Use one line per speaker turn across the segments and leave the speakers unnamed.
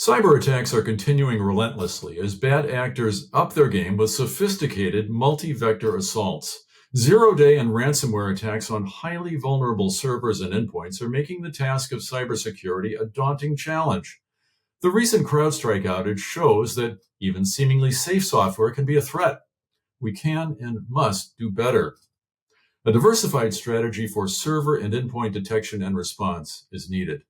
Cyber attacks are continuing relentlessly as bad actors up their game with sophisticated multi-vector assaults. Zero-day and ransomware attacks on highly vulnerable servers and endpoints are making the task of cybersecurity a daunting challenge. The recent CrowdStrike outage shows that even seemingly safe software can be a threat. We can and must do better. A diversified strategy for server and endpoint detection and response is needed.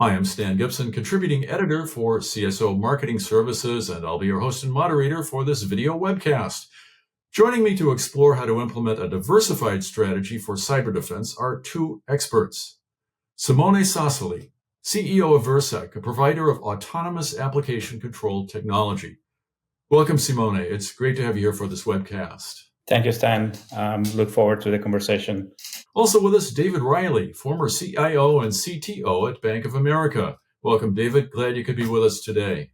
Hi, I'm Stan Gibson, contributing editor for CSO Marketing Services, and I'll be your host and moderator for this video webcast. Joining me to explore how to implement a diversified strategy for cyber defense are two experts. Simone Sassoli, CEO of Virsec, a provider of autonomous application control technology. Welcome, Simone. It's great to have you here for this webcast.
Thank you, Stan. Look forward to the conversation.
Also with us, David Reilly, former CIO and CTO at Bank of America. Welcome, David. Glad you could be with us today.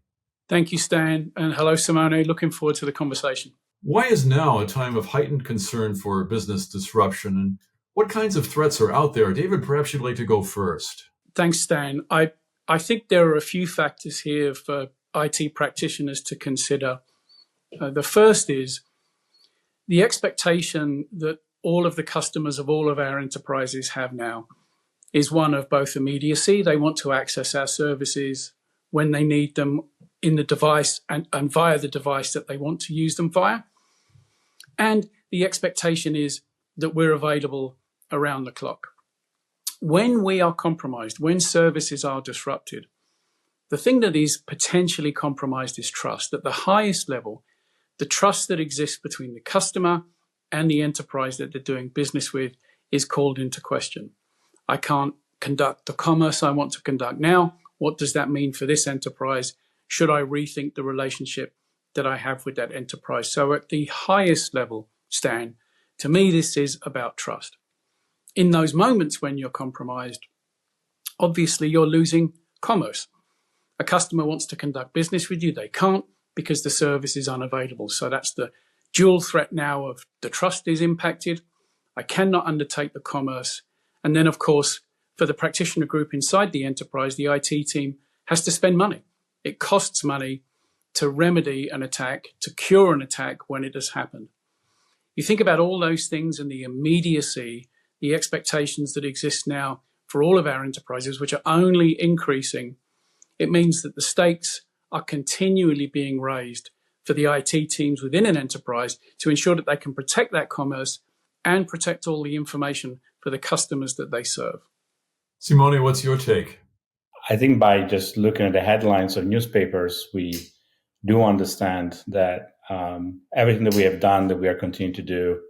Thank you, Stan. And hello, Simone. Looking forward to the conversation.
Why is now a time of heightened concern for business disruption, and what kinds of threats are out there? David, perhaps you'd like to go first.
Thanks, Stan. I think there are a few factors here for IT practitioners to consider. The first is the expectation that all of the customers of all of our enterprises have now is one of both immediacy. They want to access our services when they need them in the device and via the device that they want to use them via. And the expectation is that we're available around the clock. When we are compromised, when services are disrupted, the thing that is potentially compromised is trust. At the highest level, the trust that exists between the customer and the enterprise that they're doing business with is called into question. I can't conduct the commerce I want to conduct now. What does that mean for this enterprise? Should I rethink the relationship that I have with that enterprise? So at the highest level, Stan, to me, this is about trust. In those moments when you're compromised, obviously you're losing commerce. A customer wants to conduct business with you. They can't because the service is unavailable. So that's the dual threat now of the trust is impacted. I cannot undertake the commerce. And then, of course, for the practitioner group inside the enterprise, the IT team has to spend money. It costs money to remedy an attack, to cure an attack when it has happened. You think about all those things and the immediacy, the expectations that exist now for all of our enterprises, which are only increasing. It means that the stakes are continually being raised for the IT teams within an enterprise to ensure that they can protect that commerce and protect all the information for the customers that they serve.
Simone, what's your take?
I think by just looking at the headlines of newspapers, we do understand that everything that we have done, that we are continuing to do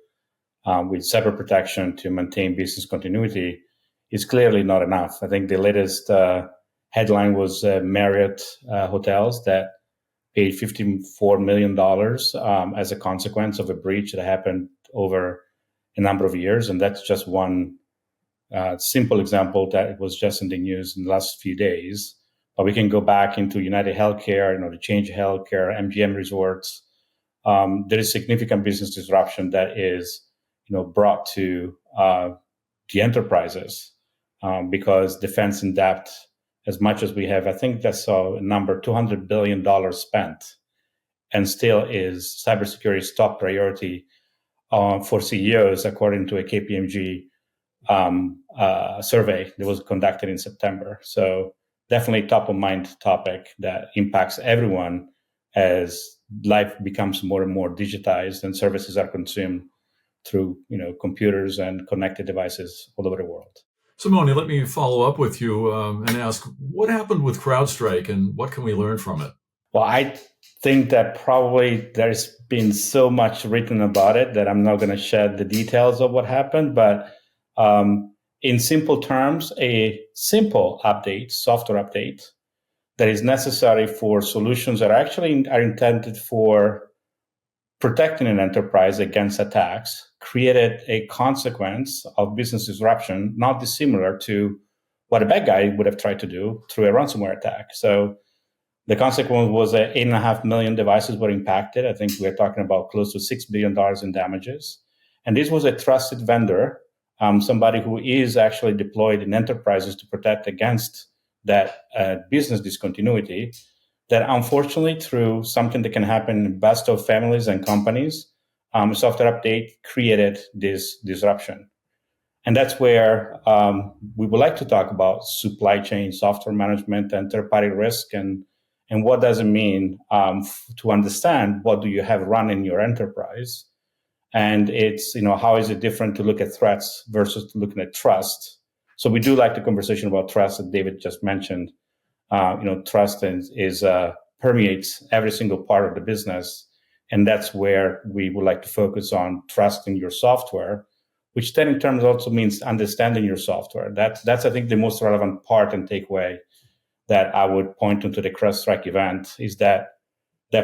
with cyber protection to maintain business continuity is clearly not enough. I think the latest headline was Marriott Hotels that paid $54 million as a consequence of a breach that happened over a number of years. And that's just one simple example that was just in the news in the last few days. But we can go back into United Healthcare, the Change Healthcare, MGM Resorts. There is significant business disruption that is, brought to the enterprises because defense in depth, as much as we have, I think that's a number, $200 billion spent, and still is cybersecurity's top priority for CEOs, according to a KPMG survey that was conducted in September. So definitely top of mind topic that impacts everyone as life becomes more and more digitized and services are consumed through computers and connected devices all over the world.
Simone, let me follow up with you and ask, what happened with CrowdStrike and what can we learn from it?
Well, I think that probably there's been so much written about it that I'm not going to share the details of what happened. But in simple terms, a simple update, software update, that is necessary for solutions that actually are intended for protecting an enterprise against attacks, created a consequence of business disruption not dissimilar to what a bad guy would have tried to do through a ransomware attack. So the consequence was that 8.5 million devices were impacted. I think we're talking about close to $6 billion in damages. And this was a trusted vendor, somebody who is actually deployed in enterprises to protect against that business discontinuity that unfortunately through something that can happen in best of families and companies, software update created this disruption. And that's where we would like to talk about supply chain software management and third-party risk and what does it mean to understand what do you have run in your enterprise. And it's, how is it different to look at threats versus looking at trust? So we do like the conversation about trust that David just mentioned. Trust permeates every single part of the business. And that's where we would like to focus on trusting your software, which then in terms also means understanding your software. That's I think, the most relevant part and takeaway that I would point to the CrowdStrike event is that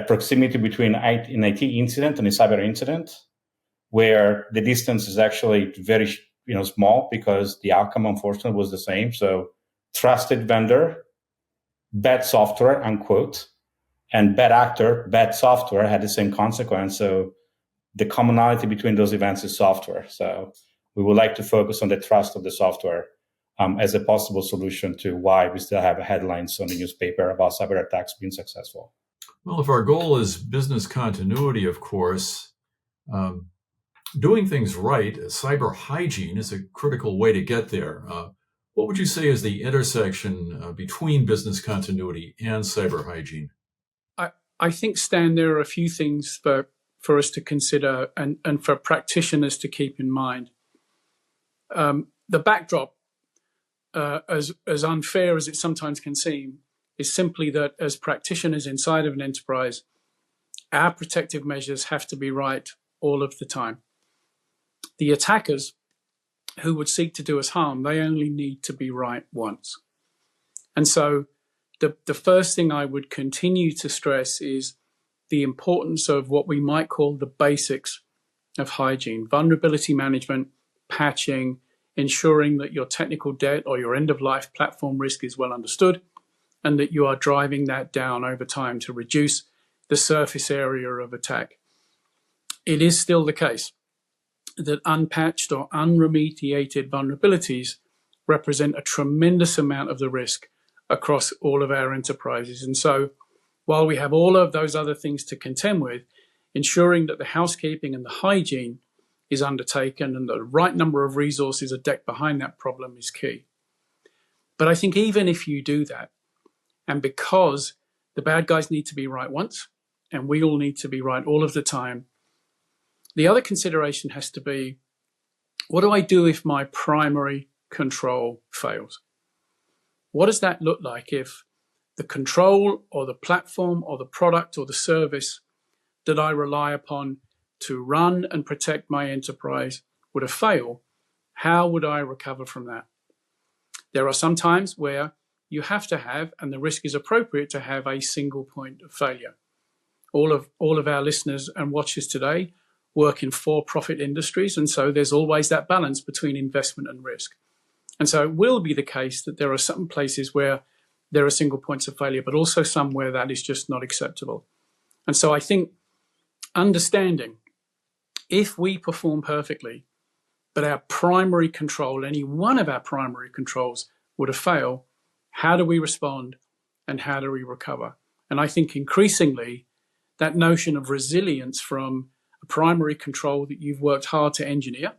proximity between an IT incident and a cyber incident, where the distance is actually very small because the outcome, unfortunately, was the same. So trusted vendor, bad software, unquote, and bad actor, bad software had the same consequence. So the commonality between those events is software. So we would like to focus on the trust of the software as a possible solution to why we still have headlines on the newspaper about cyber attacks being successful.
Well, if our goal is business continuity, of course, doing things right, cyber hygiene is a critical way to get there. What would you say is the intersection between business continuity and cyber hygiene?
I think, Stan, there are a few things for us to consider and for practitioners to keep in mind. The backdrop, as unfair as it sometimes can seem, is simply that as practitioners inside of an enterprise, our protective measures have to be right all of the time. The attackers who would seek to do us harm, they only need to be right once. And so the first thing I would continue to stress is the importance of what we might call the basics of hygiene: vulnerability management, patching, ensuring that your technical debt or your end-of-life platform risk is well understood, and that you are driving that down over time to reduce the surface area of attack. It is still the case that unpatched or unremediated vulnerabilities represent a tremendous amount of the risk across all of our enterprises. And so while we have all of those other things to contend with, ensuring that the housekeeping and the hygiene is undertaken and the right number of resources are decked behind that problem is key. But I think even if you do that, and because the bad guys need to be right once, and we all need to be right all of the time, the other consideration has to be, what do I do if my primary control fails? What does that look like if the control or the platform or the product or the service that I rely upon to run and protect my enterprise were to fail? How would I recover from that? There are some times where you have to have, and the risk is appropriate to have, a single point of failure. All of our listeners and watchers today work in for-profit industries, and so there's always that balance between investment and risk. And so it will be the case that there are some places where there are single points of failure, but also some where that is just not acceptable. And so I think understanding, if we perform perfectly, but our primary control, any one of our primary controls were to fail, how do we respond and how do we recover? And I think increasingly that notion of resilience from a primary control that you've worked hard to engineer,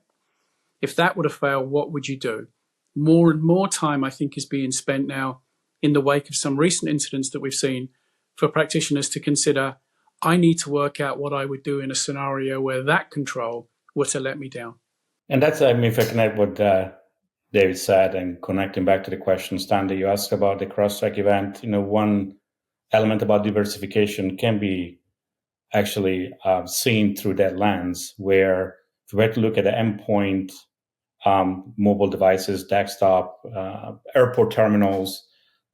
if that were to fail, what would you do? More and more time, I think, is being spent now in the wake of some recent incidents that we've seen for practitioners to consider, I need to work out what I would do in a scenario where that control were to let me down.
And that's, if I connect what David said and connecting back to the question, Stanley, you asked about the CrowdStrike event, one element about diversification can be actually seen through that lens, where if we were to look at the endpoint, mobile devices, desktop, airport terminals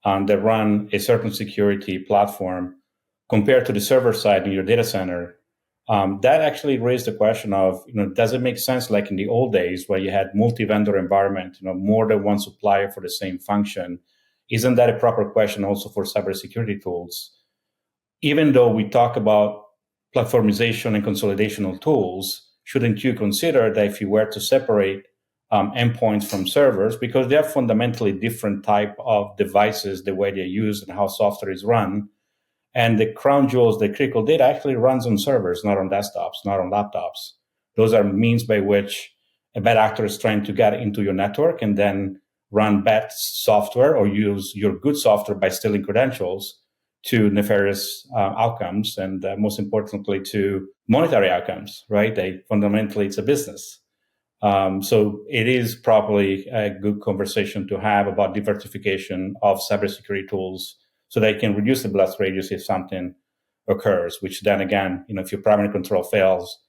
that run a certain security platform compared to the server side in your data center, that actually raised the question of, does it make sense like in the old days where you had multi-vendor environment, more than one supplier for the same function? Isn't that a proper question also for cybersecurity tools? Even though we talk about platformization and consolidation of tools, shouldn't you consider that if you were to separate endpoints from servers because they're fundamentally different type of devices, the way they're used and how software is run. And the crown jewels, the critical data actually runs on servers, not on desktops, not on laptops. Those are means by which a bad actor is trying to get into your network and then run bad software or use your good software by stealing credentials to nefarious outcomes and most importantly to monetary outcomes, right? Fundamentally, it's a business. So it is probably a good conversation to have about diversification of cybersecurity tools so they can reduce the blast radius if something occurs, which then again, if your primary control fails,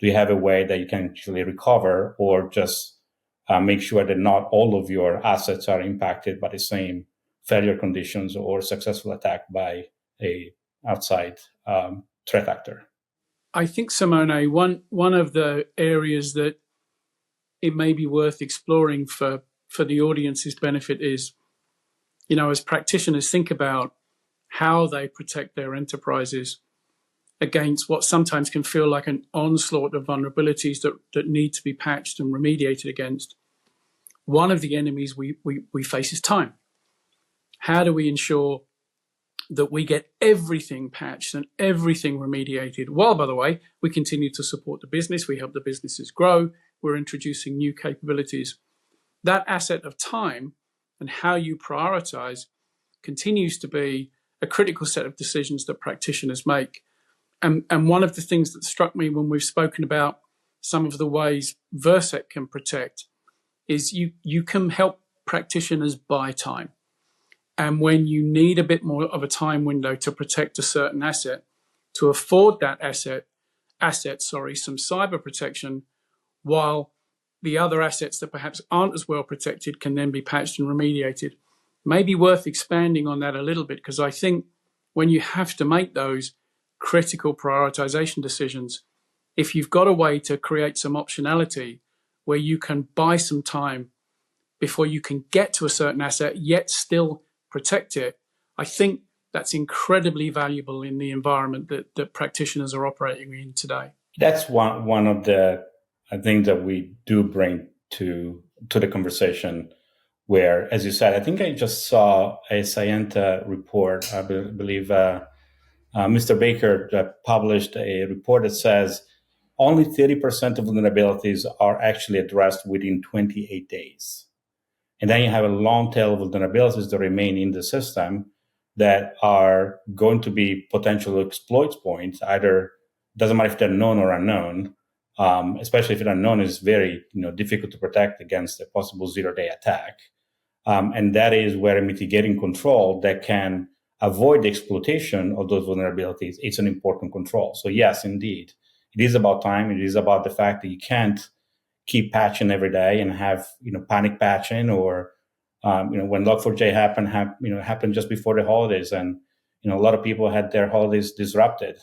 do you have a way that you can actually recover or just make sure that not all of your assets are impacted by the same failure conditions or successful attack by a outside threat actor?
I think, Simone, one of the areas that it may be worth exploring for the audience's benefit is, as practitioners think about how they protect their enterprises against what sometimes can feel like an onslaught of vulnerabilities that need to be patched and remediated against. One of the enemies we face is time. How do we ensure that we get everything patched and everything remediated while, by the way, we continue to support the business, we help the businesses grow, we're introducing new capabilities? That asset of time and how you prioritize continues to be a critical set of decisions that practitioners make. And one of the things that struck me when we've spoken about some of the ways Virsec can protect is you can help practitioners buy time. And when you need a bit more of a time window to protect a certain asset, to afford that asset, some cyber protection, while the other assets that perhaps aren't as well protected can then be patched and remediated. Maybe worth expanding on that a little bit, because I think when you have to make those critical prioritization decisions, if you've got a way to create some optionality where you can buy some time before you can get to a certain asset, yet still protect it, I think that's incredibly valuable in the environment that practitioners are operating in today. That's
one of the things that we do bring to the conversation where, as you said, I think I just saw a Scienta report, I believe Mr. Baker published a report that says only 30% of vulnerabilities are actually addressed within 28 days. And then you have a long tail of vulnerabilities that remain in the system that are going to be potential exploit points. Either doesn't matter if they're known or unknown, especially if they're unknown, is very difficult to protect against a possible zero-day attack. And that is where a mitigating control that can avoid the exploitation of those vulnerabilities, it's an important control. So yes, indeed, it is about time. It is about the fact that you can't keep patching every day and have panic patching or when Log4j happened just before the holidays, and a lot of people had their holidays disrupted.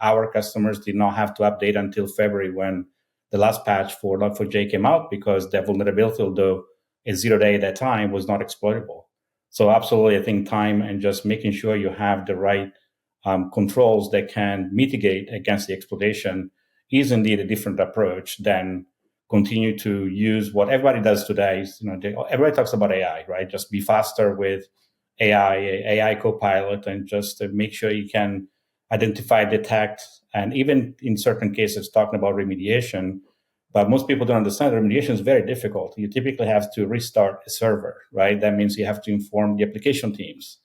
Our customers did not have to update until February when the last patch for Log4j came out because their vulnerability, although a 0 day at that time, was not exploitable. So absolutely, I think time and just making sure you have the right controls that can mitigate against the exploitation is indeed a different approach than continue to use what everybody does today. Everybody talks about AI, right? Just be faster with AI Copilot, and just to make sure you can identify, detect, and even in certain cases talking about remediation. But most people don't understand that remediation is very difficult. You typically have to restart a server, right? That means you have to inform the application teams.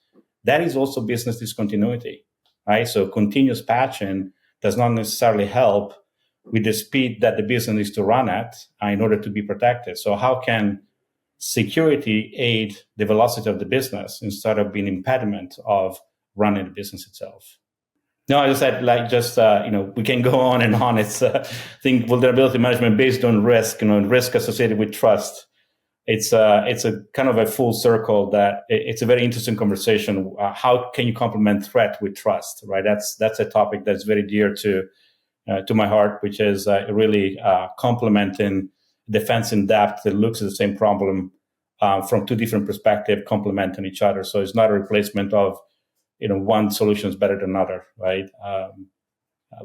That is also business discontinuity, right? So continuous patching does not necessarily help with the speed that the business needs to run at in order to be protected. So how can security aid the velocity of the business instead of being an impediment of running the business itself? No, I just said, we can go on and on. It's, I think, vulnerability management based on risk, risk associated with trust. It's a kind of a full circle that it's a very interesting conversation. How can you complement threat with trust, right? That's a topic that's very dear to my heart, which is really complementing defense in depth that looks at the same problem from two different perspectives, complementing each other. So it's not a replacement of one solution is better than another, right?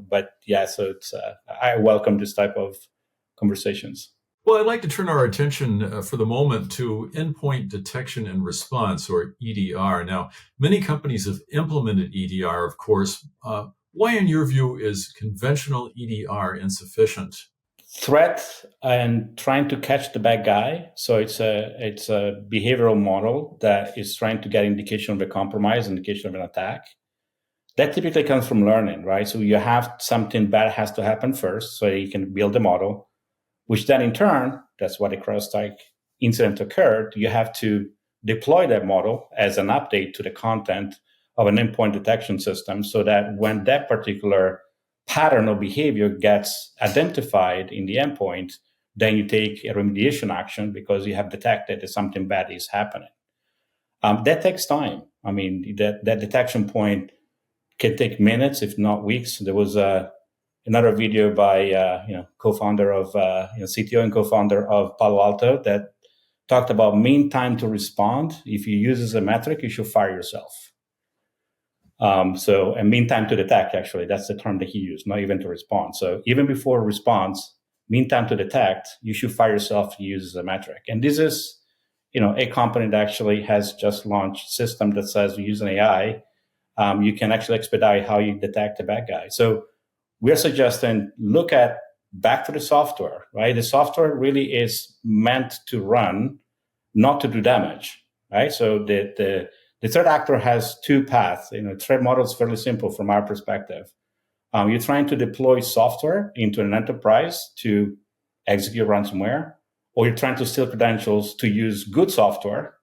But yeah, so it's I welcome this type of conversations.
Well, I'd like to turn our attention for the moment to endpoint detection and response, or EDR. Now, many companies have implemented EDR, of course. Why, in your view, is conventional EDR insufficient?
Threat and trying to catch the bad guy. So it's a behavioral model that is trying to get indication of a compromise, indication of an attack. That typically comes from learning, right? So you have something bad has to happen first, so you can build a model, which then in turn, that's why the CrowdStrike incident occurred. You have to deploy that model as an update to the content of an endpoint detection system so that when that particular pattern of behavior gets identified in the endpoint, then you take a remediation action because you have detected that something bad is happening. That takes time. I mean, that detection point can take minutes, if not weeks. There was another video by co-founder of CTO and co-founder of Palo Alto that talked about mean time to respond. If you use as a metric, you should fire yourself. And mean time to detect, actually, that's the term that he used, not even to respond. So even before response, mean time to detect, you should fire yourself to use as a metric. And this is, a company that actually has just launched a system that says we use an AI. You can actually expedite how you detect a bad guy. So we're suggesting look at back to the software, right? The software really is meant to run, not to do damage, right? So the threat actor has two paths. Threat model is fairly simple from our perspective. You're trying to deploy software into an enterprise to execute ransomware, or you're trying to steal credentials to use good software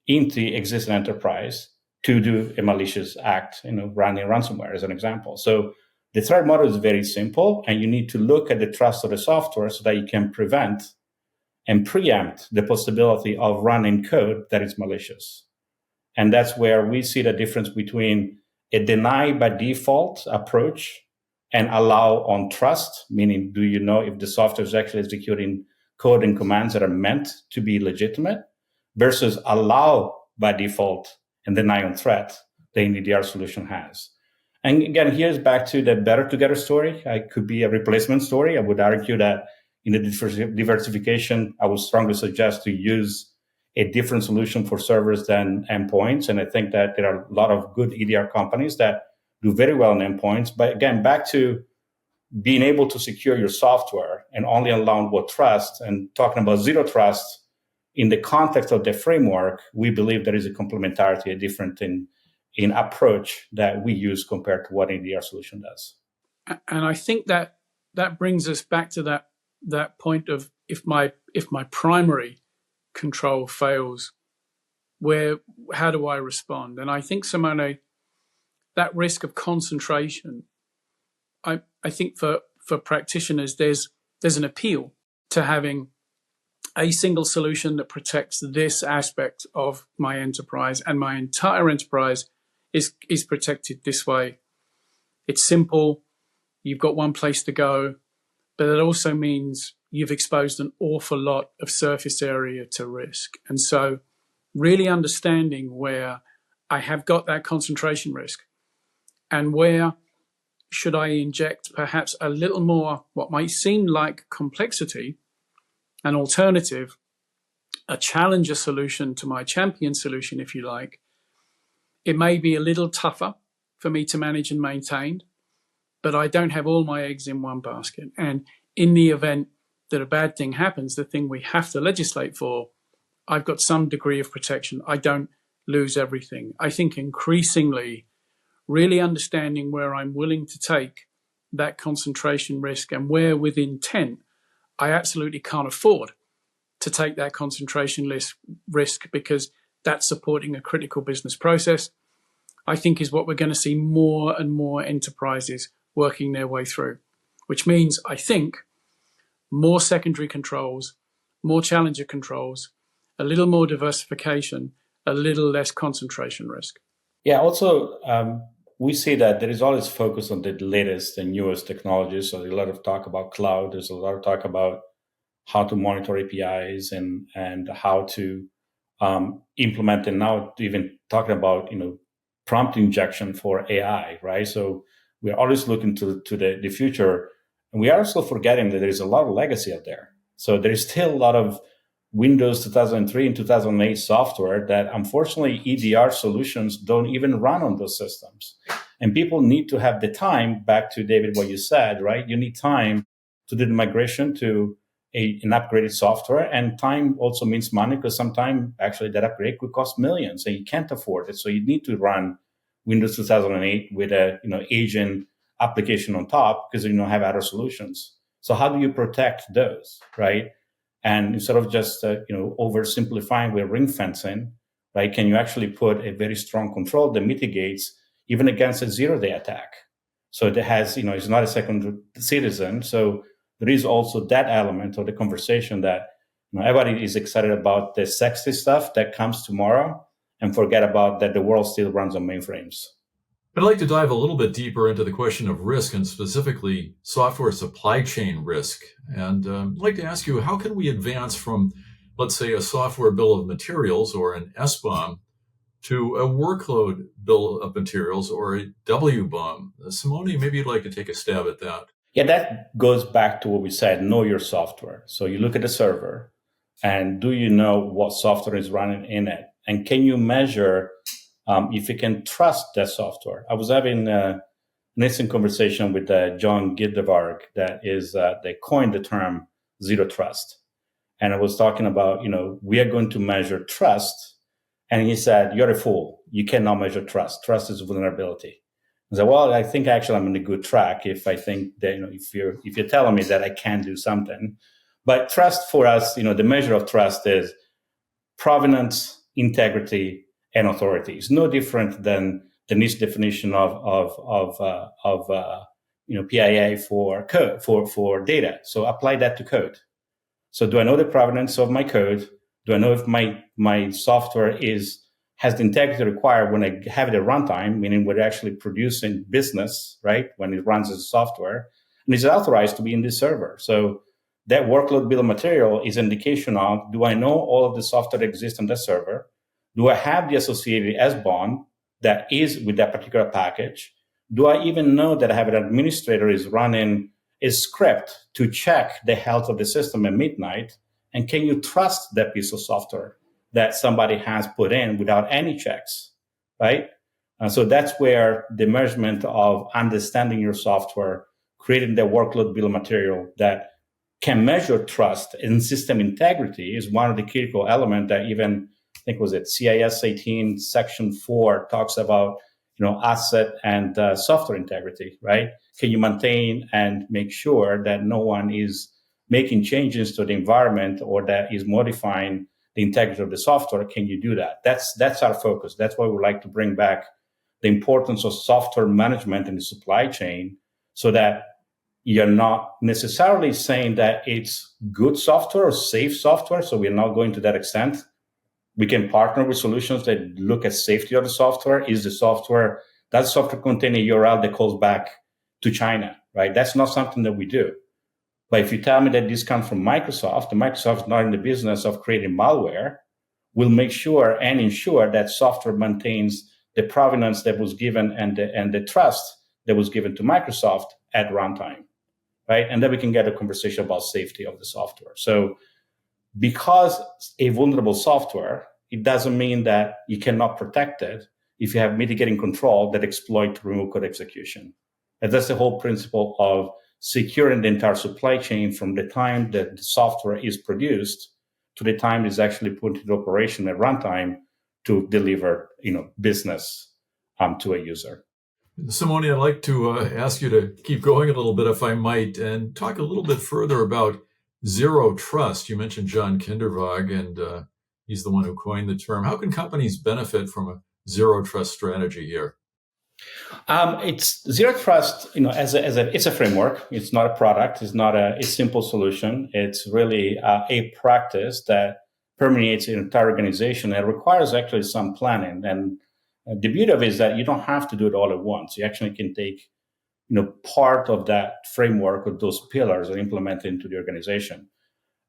into the existing enterprise to do a malicious act, running ransomware as an example. So the threat model is very simple, and you need to look at the trust of the software so that you can prevent and preempt the possibility of running code that is malicious. And that's where we see the difference between a deny by default approach and allow on trust, meaning do you know if the software is actually executing code and commands that are meant to be legitimate, versus allow by default and deny on threat the EDR solution has. And again, here's back to the better together story. It could be a replacement story. I would argue that in the diversification, I would strongly suggest to use a different solution for servers than endpoints. And I think that there are a lot of good EDR companies that do very well in endpoints. But again, back to being able to secure your software and only allowing what trust, and talking about zero trust in the context of the framework, we believe there is a complementarity, a difference in approach that we use compared to what an EDR solution does.
And I think that brings us back to that point of if my primary control fails, how do I respond? And I think, Simone, that risk of concentration, I think for practitioners, there's an appeal to having a single solution that protects this aspect of my enterprise, and my entire enterprise is protected this way. It's simple. You've got one place to go, but it also means you've exposed an awful lot of surface area to risk. And so really understanding where I have got that concentration risk and where should I inject perhaps a little more what might seem like complexity, an alternative, a challenger solution to my champion solution, if you like. It may be a little tougher for me to manage and maintain, but I don't have all my eggs in one basket. And in the event that a bad thing happens, the thing we have to legislate for, I've got some degree of protection. I don't lose everything. I think increasingly really understanding where I'm willing to take that concentration risk and where with intent I absolutely can't afford to take that concentration risk because that's supporting a critical business process, I think is what we're going to see more and more enterprises working their way through, which means I think more secondary controls, more challenger controls, a little more diversification, a little less concentration risk.
Yeah, also, we see that there is always focus on the latest and newest technologies. So there's a lot of talk about cloud. There's a lot of talk about how to monitor APIs and how to implement, and now even talking about prompt injection for AI, right? So we're always looking to the future, and we are also forgetting that there is a lot of legacy out there. So there is still a lot of Windows 2003 and 2008 software that unfortunately EDR solutions don't even run on those systems. And people need to have the time, back to David, what you said, right? You need time to do the migration to an upgraded software. And time also means money, because sometimes actually that upgrade could cost millions and you can't afford it. So you need to run Windows 2008 with a agent application on top because you don't have other solutions. So how do you protect those, right? And instead of just oversimplifying with ring fencing, right? Can you actually put a very strong control that mitigates even against a 0-day attack? So it has, it's not a second citizen. So there is also that element of the conversation that everybody is excited about the sexy stuff that comes tomorrow and forget about that the world still runs on mainframes.
I'd like to dive a little bit deeper into the question of risk and specifically software supply chain risk. And I'd like to ask you, how can we advance from, let's say, a software bill of materials or an SBOM to a workload bill of materials or a WBOM? Simone, maybe you'd like to take a stab at that.
Yeah, that goes back to what we said, know your software. So you look at the server and do you know what software is running in it? And can you measure if you can trust that software? I was having an instant conversation with John Giddevarg they coined the term zero trust. And I was talking about, we are going to measure trust. And he said, you're a fool. You cannot measure trust. Trust is vulnerability. I said, well, I think actually I'm on a good track if I think that, if you're telling me that I can do something. But trust for us, the measure of trust is provenance, integrity, and authority. It's no different than the niche definition of PIA for code, for data. So apply that to code. So do I know the provenance of my code? Do I know if my software has the integrity required when I have it at runtime, meaning we're actually producing business, right? When it runs as a software, and is authorized to be in this server. So that workload bill of material is an indication of, do I know all of the software that exists on that server? Do I have the associated SBOM that is with that particular package? Do I even know that I have an administrator is running a script to check the health of the system at midnight? And can you trust that piece of software that somebody has put in without any checks, right? So that's where the measurement of understanding your software, creating the workload bill of material that can measure trust and system integrity is one of the critical elements that even, I think was it CIS 18 section 4 talks about, asset and software integrity, right? Can you maintain and make sure that no one is making changes to the environment or that is modifying the integrity of the software? Can you do that? That's our focus. That's why we like to bring back the importance of software management in the supply chain, so that you're not necessarily saying that it's good software or safe software. So we're not going to that extent. We can partner with solutions that look at safety of the software. Does the software contain a URL that calls back to China, right? That's not something that we do. But if you tell me that this comes from Microsoft, and Microsoft is not in the business of creating malware, we'll make sure and ensure that software maintains the provenance that was given and the trust that was given to Microsoft at runtime, right? And then we can get a conversation about safety of the software. So because a vulnerable software, it doesn't mean that you cannot protect it if you have mitigating control that exploit remote code execution. And that's the whole principle of securing the entire supply chain from the time that the software is produced to the time it's actually put into operation at runtime to deliver, business to a user.
Simone, I'd like to ask you to keep going a little bit, if I might, and talk a little bit further about zero trust. You mentioned John Kindervag, and he's the one who coined the term. How can companies benefit from a zero trust strategy here?
It's zero trust, it's a framework. It's not a product. It's not a simple solution. It's really a practice that permeates the entire organization and requires actually some planning. And the beauty of it is that you don't have to do it all at once. You actually can take, part of that framework of those pillars and implement it into the organization.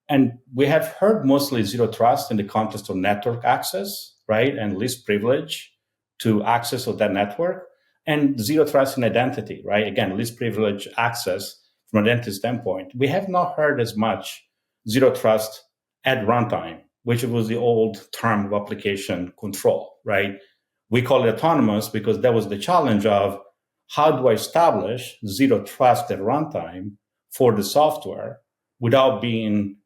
And we have heard mostly zero trust in the context of network access, right? And least privilege to access of that network. And zero trust in identity, right? Again, least privilege access from an identity standpoint. We have not heard as much zero trust at runtime, which was the old term of application control, right? We call it autonomous because that was the challenge of how do I establish zero trust at runtime for the software without being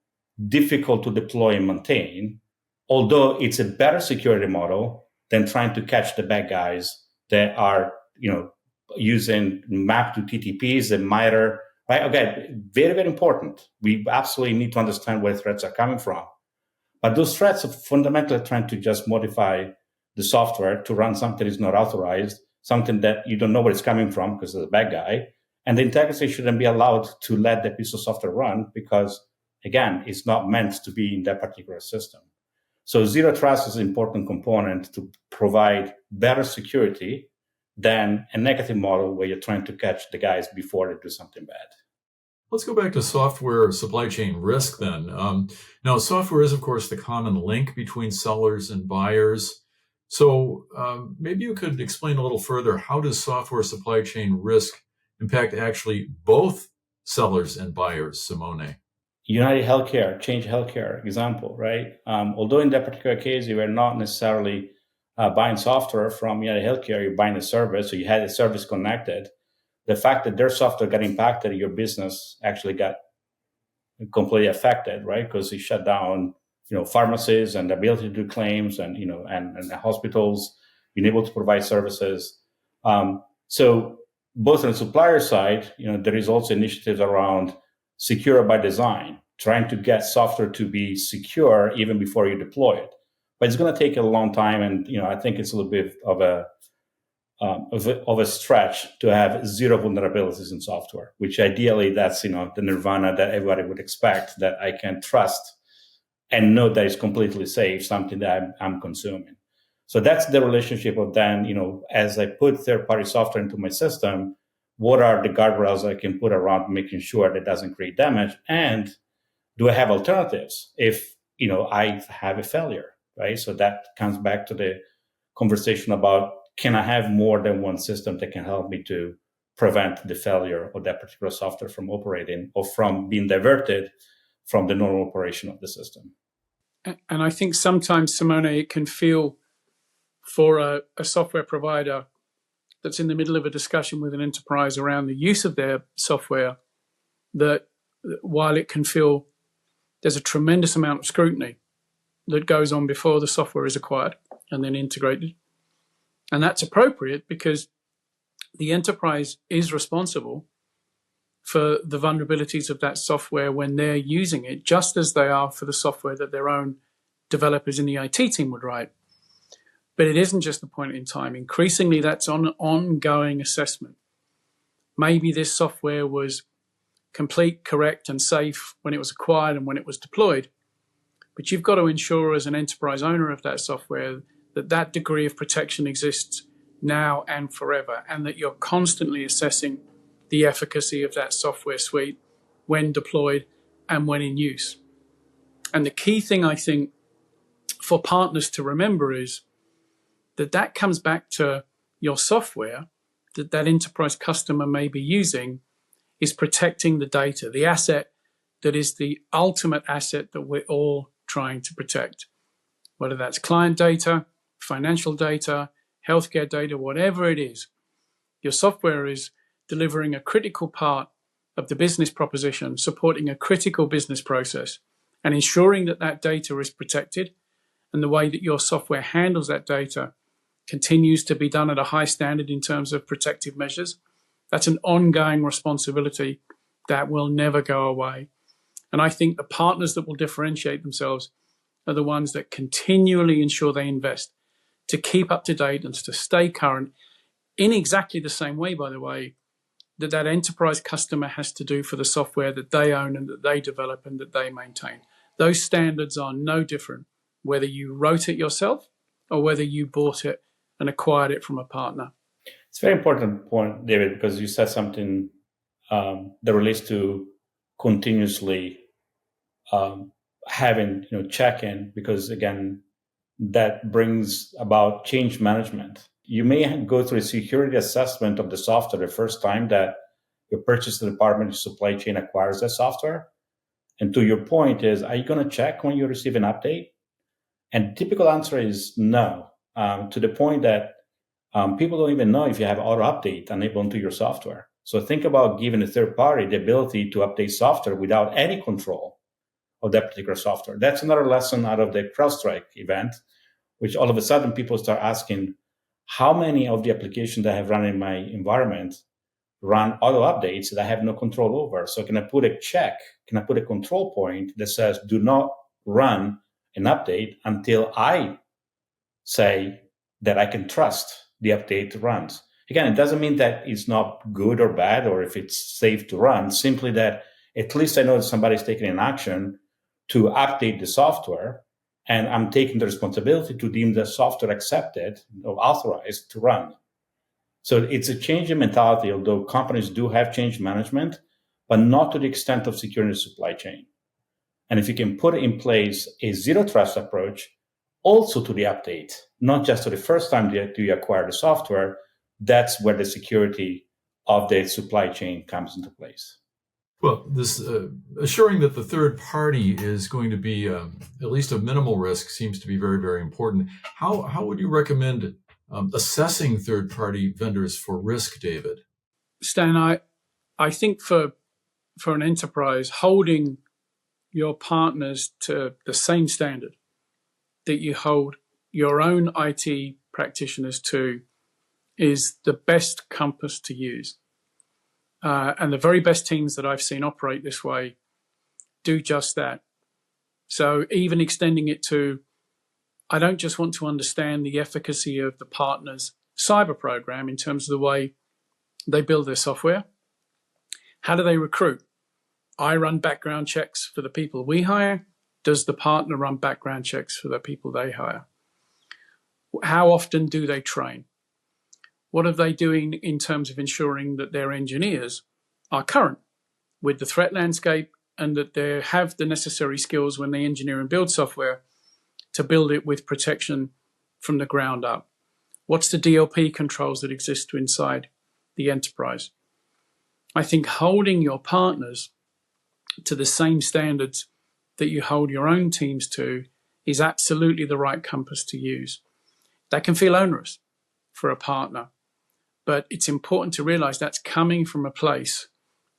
difficult to deploy and maintain, although it's a better security model than trying to catch the bad guys that are, using map to TTPs and MITRE, right? Okay, very, very important. We absolutely need to understand where threats are coming from. But those threats are fundamentally trying to just modify the software to run something that is not authorized, something that you don't know where it's coming from because it's a bad guy. And the integrity shouldn't be allowed to let that piece of software run because, again, it's not meant to be in that particular system. So zero trust is an important component to provide better security than a negative model where you're trying to catch the guys before they do something bad.
Let's go back to software supply chain risk then. Now, software is, of course, the common link between sellers and buyers. So maybe you could explain a little further, how does software supply chain risk impact actually both sellers and buyers, Simone?
United Healthcare, Change Healthcare example, right? Although in that particular case, you were not necessarily buying software from United Healthcare, you're buying a service, so you had a service connected. The fact that their software got impacted, your business actually got completely affected, right? Because it shut down, pharmacies and the ability to do claims, and and hospitals being able to provide services. So both on the supplier side, there is also initiatives around secure by design, trying to get software to be secure even before you deploy it. But it's going to take a long time, and I think it's a little bit of a stretch to have zero vulnerabilities in software, which ideally that's the nirvana that everybody would expect, that I can trust and know that it's completely safe, something that I'm consuming. So that's the relationship of then, as I put third-party software into my system, what are the guardrails I can put around making sure that it doesn't create damage? And do I have alternatives if, I have a failure, right? So that comes back to the conversation about, can I have more than one system that can help me to prevent the failure of that particular software from operating or from being diverted from the normal operation of the system?
And I think sometimes, Simone, it can feel for a software provider that's in the middle of a discussion with an enterprise around the use of their software, that while it can feel there's a tremendous amount of scrutiny that goes on before the software is acquired and then integrated. And that's appropriate because the enterprise is responsible for the vulnerabilities of that software when they're using it, just as they are for the software that their own developers in the IT team would write. But it isn't just a point in time. Increasingly, that's on an ongoing assessment. Maybe this software was complete, correct, and safe when it was acquired and when it was deployed. But you've got to ensure as an enterprise owner of that software that that degree of protection exists now and forever, and that you're constantly assessing the efficacy of that software suite when deployed and when in use. And the key thing, I think, for partners to remember is that that comes back to your software that that enterprise customer may be using is protecting the data, the asset that is the ultimate asset that we're all trying to protect, whether that's client data, financial data, healthcare data, whatever it is. Your software is delivering a critical part of the business proposition, supporting a critical business process, and ensuring that that data is protected, and the way that your software handles that data continues to be done at a high standard in terms of protective measures. That's an ongoing responsibility that will never go away. And I think the partners that will differentiate themselves are the ones that continually ensure they invest to keep up to date and to stay current in exactly the same way, by the way, that that enterprise customer has to do for the software that they own and that they develop and that they maintain. Those standards are no different, whether you wrote it yourself or whether you bought it and acquired it from a partner.
It's a very important point, David, because you said something that relates to continuously having check-in, because again, that brings about change management. You may go through a security assessment of the software the first time that your purchasing department, your supply chain acquires that software. And to your point is, are you going to check when you receive an update? And typical answer is no, to the point that people don't even know if you have auto update enabled to your software. So think about giving a third party the ability to update software without any control of that particular software. That's another lesson out of the CrowdStrike event, which all of a sudden people start asking, how many of the applications that I have run in my environment run auto updates that I have no control over? So can I put a check? Can I put a control point that says, do not run an update until I say that I can trust the update runs? Again, it doesn't mean that it's not good or bad or if it's safe to run, simply that at least I know that somebody's taking an action to update the software, and I'm taking the responsibility to deem the software accepted or authorized to run. So it's a change in mentality, although companies do have change management, but not to the extent of securing the supply chain. And if you can put in place a zero trust approach also to the update, not just to the first time that you acquire the software, that's where the security of the supply chain comes into place.
Well, this assuring that the third party is going to be at least of minimal risk seems to be very, very important. How would you recommend assessing third party vendors for risk, David?
Stan, I think for an enterprise, holding your partners to the same standard that you hold your own IT practitioners to is the best compass to use. And the very best teams that I've seen operate this way do just that. So even extending it to, I don't just want to understand the efficacy of the partner's cyber program in terms of the way they build their software. How do they recruit? I run background checks for the people we hire. Does the partner run background checks for the people they hire? How often do they train? What are they doing in terms of ensuring that their engineers are current with the threat landscape and that they have the necessary skills when they engineer and build software to build it with protection from the ground up? What's the DLP controls that exist inside the enterprise? I think holding your partners to the same standards that you hold your own teams to is absolutely the right compass to use. That can feel onerous for a partner, but it's important to realize that's coming from a place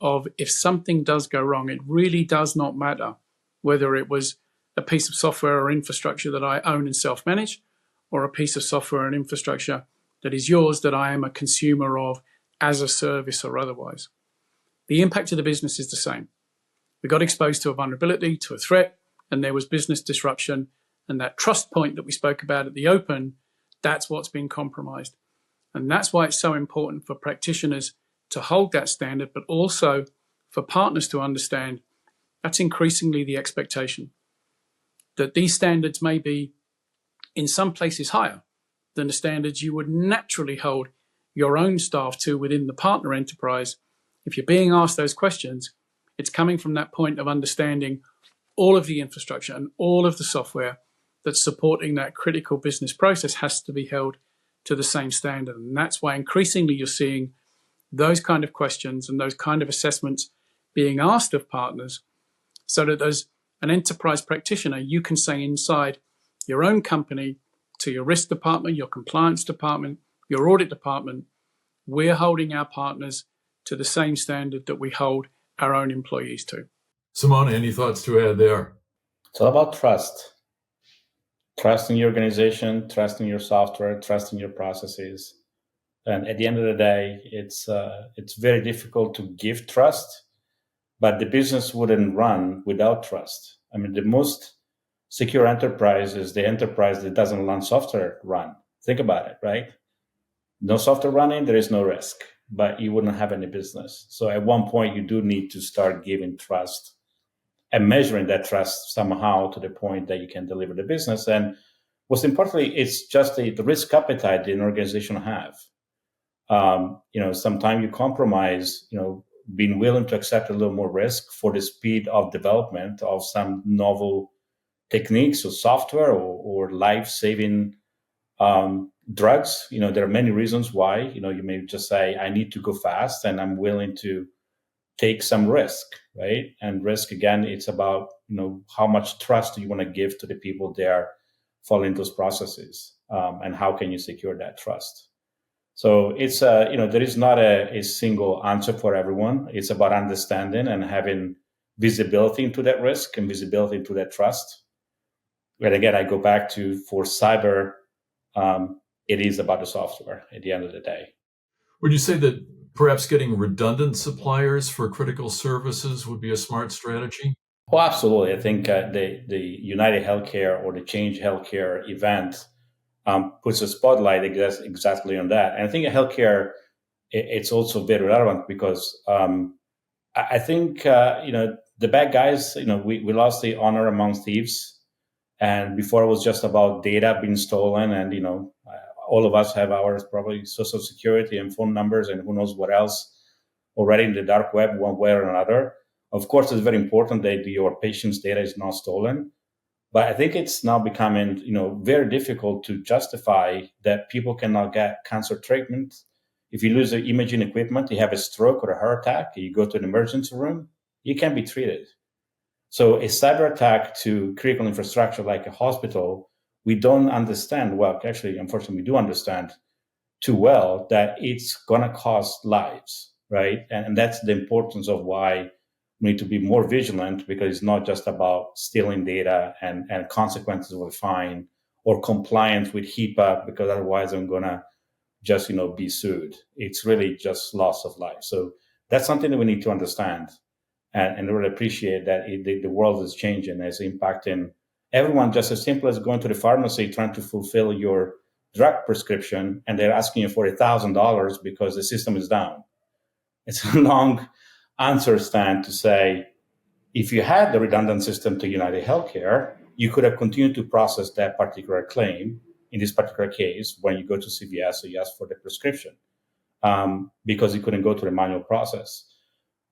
of, if something does go wrong, it really does not matter whether it was a piece of software or infrastructure that I own and self-manage, or a piece of software and infrastructure that is yours that I am a consumer of as a service or otherwise. The impact of the business is the same. We got exposed to a vulnerability, to a threat, and there was business disruption. And that trust point that we spoke about at the open, that's what's been compromised. And that's why it's so important for practitioners to hold that standard, but also for partners to understand that's increasingly the expectation. That these standards may be in some places higher than the standards you would naturally hold your own staff to within the partner enterprise. If you're being asked those questions, it's coming from that point of understanding all of the infrastructure and all of the software that's supporting that critical business process has to be held to the same standard. And that's why increasingly you're seeing those kind of questions and those kind of assessments being asked of partners, so that as an enterprise practitioner, you can say inside your own company to your risk department, your compliance department, your audit department, we're holding our partners to the same standard that we hold our own employees to.
Simone, any thoughts to add there?
It's all about trust. Trust in your organization, trust in your software, trust in your processes. And at the end of the day, it's very difficult to give trust, but the business wouldn't run without trust. I mean, the most secure enterprise is the enterprise that doesn't let software run. Think about it, right? No software running, there is no risk, but you wouldn't have any business. So at one point, you do need to start giving trust and measuring that trust somehow to the point that you can deliver the business. And most importantly, it's just the risk appetite that an organization have. Sometimes you compromise, being willing to accept a little more risk for the speed of development of some novel techniques or software or life-saving drugs. There are many reasons why, you may just say, I need to go fast and I'm willing to take some risk, right? And risk, again, it's about, how much trust do you want to give to the people there following those processes, and how can you secure that trust? So it's, there is not a single answer for everyone. It's about understanding and having visibility into that risk and visibility into that trust. But again, I go back to, for cyber, it is about the software at the end of the day.
Would you say that perhaps getting redundant suppliers for critical services would be a smart strategy?
Oh, absolutely. I think the United Healthcare or the Change Healthcare event puts a spotlight exactly on that. And I think healthcare, it's also very relevant because I think, the bad guys, we lost the honor amongst thieves. And before it was just about data being stolen, and all of us have our probably social security and phone numbers and who knows what else already in the dark web one way or another. Of course, it's very important that your patient's data is not stolen. But I think it's now becoming, very difficult to justify that people cannot get cancer treatment. If you lose the imaging equipment, you have a stroke or a heart attack, you go to an emergency room, you can be treated. So a cyber attack to critical infrastructure like a hospital, we don't understand, well, actually, unfortunately, we do understand too well that it's going to cost lives, right? And that's the importance of why we need to be more vigilant, because it's not just about stealing data and consequences of a fine or compliance with HIPAA, because otherwise I'm going to just, be sued. It's really just loss of life. So that's something that we need to understand and really appreciate that the world is changing, is impacting everyone, just as simple as going to the pharmacy trying to fulfill your drug prescription, and they're asking you for $1,000 because the system is down. It's a long answer stand to say, if you had the redundant system to United Healthcare, you could have continued to process that particular claim. In this particular case, when you go to CVS, so you ask for the prescription, because you couldn't go to the manual process.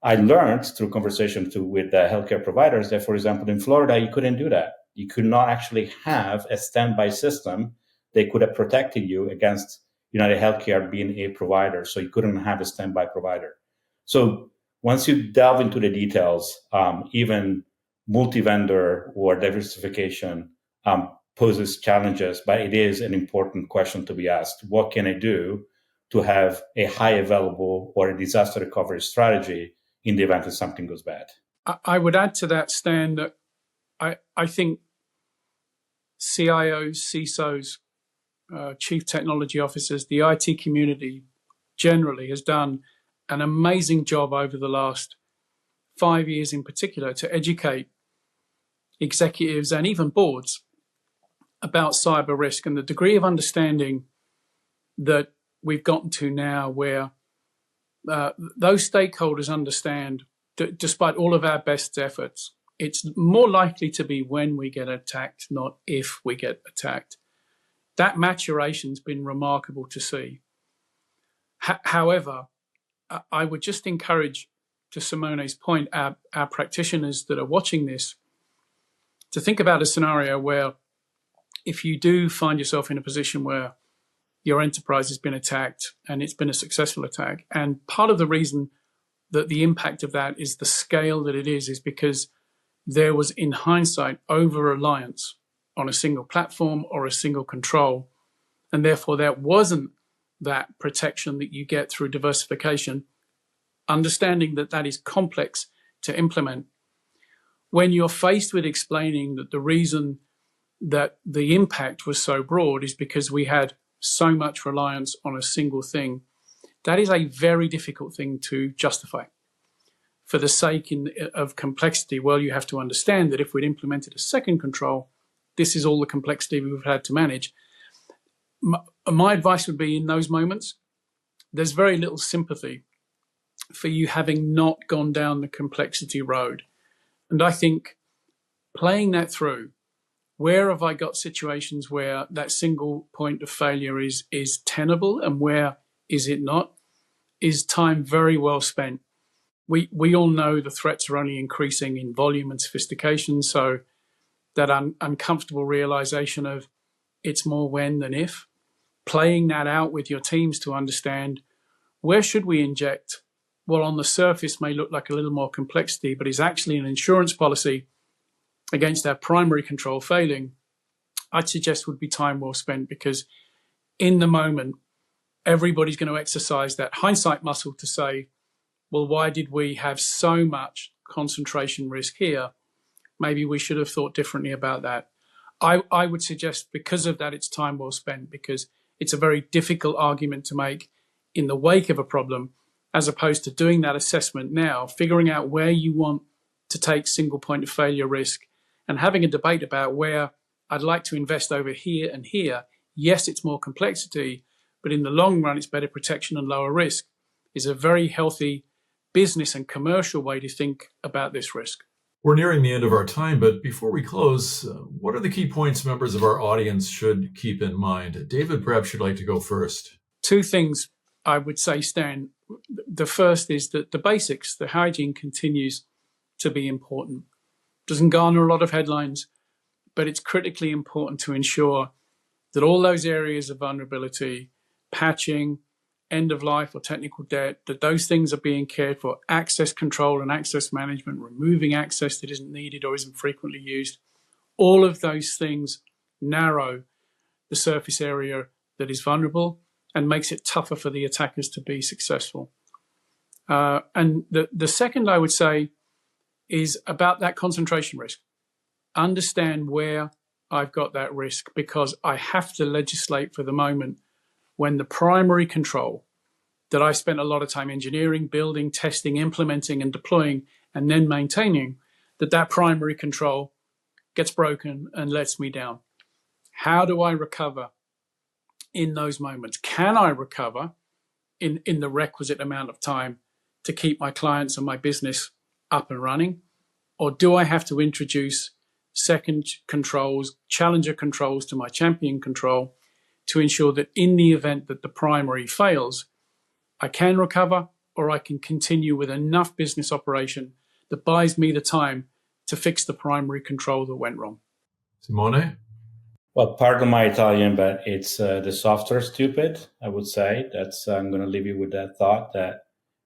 I learned through conversation with the healthcare providers that, for example, in Florida, you couldn't do that. You could not actually have a standby system that could have protected you against United Healthcare being a provider. So you couldn't have a standby provider. So once you delve into the details, even multi-vendor or diversification poses challenges, but it is an important question to be asked. What can I do to have a high available or a disaster recovery strategy in the event that something goes bad?
I would add to that, Stan, that I think CIOs, CISOs, chief technology officers, the IT community generally has done an amazing job over the last 5 years in particular to educate executives and even boards about cyber risk, and the degree of understanding that we've gotten to now where those stakeholders understand that despite all of our best efforts, it's more likely to be when we get attacked, not if we get attacked. That maturation's been remarkable to see. However, I would just encourage, to Simone's point, our practitioners that are watching this to think about a scenario where if you do find yourself in a position where your enterprise has been attacked and it's been a successful attack, and part of the reason that the impact of that is the scale that it is because there was, in hindsight, over-reliance on a single platform or a single control, and therefore there wasn't that protection that you get through diversification. Understanding that that is complex to implement, when you're faced with explaining that the reason that the impact was so broad is because we had so much reliance on a single thing, that is a very difficult thing to justify. For the sake of complexity, well, you have to understand that if we'd implemented a second control, this is all the complexity we've had to manage. My advice would be, in those moments, there's very little sympathy for you having not gone down the complexity road. And I think playing that through, where have I got situations where that single point of failure is tenable and where is it not, is time very well spent. We all know the threats are only increasing in volume and sophistication, so that uncomfortable realization of it's more when than if, playing that out with your teams to understand where should we inject what on the surface may look like a little more complexity, but is actually an insurance policy against our primary control failing, I'd suggest would be time well spent, because in the moment, everybody's going to exercise that hindsight muscle to say, well, why did we have so much concentration risk here? Maybe we should have thought differently about that. I would suggest because of that, it's time well spent, because it's a very difficult argument to make in the wake of a problem, as opposed to doing that assessment now, figuring out where you want to take single point of failure risk and having a debate about where I'd like to invest over here and here. Yes, it's more complexity, but in the long run, it's better protection and lower risk, is a very healthy business and commercial way to think about this risk.
We're nearing the end of our time, but before we close, what are the key points members of our audience should keep in mind? David, perhaps you'd like to go first.
Two things I would say, Stan. The first is that the basics, the hygiene continues to be important. Doesn't garner a lot of headlines, but it's critically important to ensure that all those areas of vulnerability, patching, end of life or technical debt, that those things are being cared for, access control and access management, removing access that isn't needed or isn't frequently used. All of those things narrow the surface area that is vulnerable and makes it tougher for the attackers to be successful. And the second I would say is about that concentration risk. Understand where I've got that risk, because I have to legislate for the moment when the primary control that I spent a lot of time engineering, building, testing, implementing, and deploying, and then maintaining, that primary control gets broken and lets me down. How do I recover in those moments? Can I recover in the requisite amount of time to keep my clients and my business up and running? Or do I have to introduce second controls, challenger controls to my champion control to ensure that in the event that the primary fails, I can recover, or I can continue with enough business operation that buys me the time to fix the primary control that went wrong?
Simone?
Well, pardon my Italian, but it's the software stupid, I would say. I'm going to leave you with that thought, that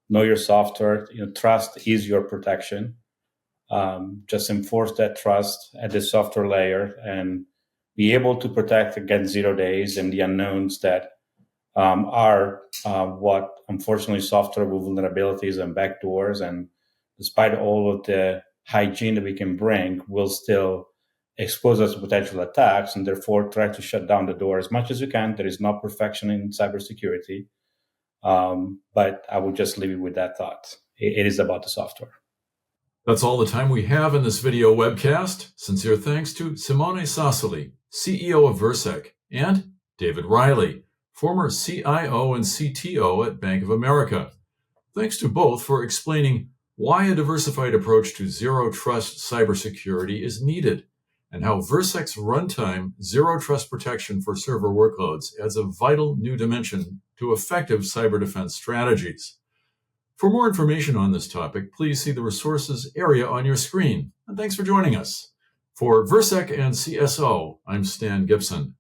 know your software. Trust is your protection. Just enforce that trust at the software layer and be able to protect against 0 days and the unknowns that are what, unfortunately, software with vulnerabilities and backdoors. And despite all of the hygiene that we can bring, will still expose us to potential attacks, and therefore try to shut down the door as much as we can. There is no perfection in cybersecurity, but I would just leave you with that thought. It is about the software.
That's all the time we have in this video webcast. Sincere thanks to Simone Sassoli, CEO of Virsec, and David Reilly, former CIO and CTO at Bank of America. Thanks to both for explaining why a diversified approach to zero trust cybersecurity is needed, and how Virsec's runtime zero trust protection for server workloads adds a vital new dimension to effective cyber defense strategies. For more information on this topic, please see the resources area on your screen. And thanks for joining us. For Virsec and CSO, I'm Stan Gibson.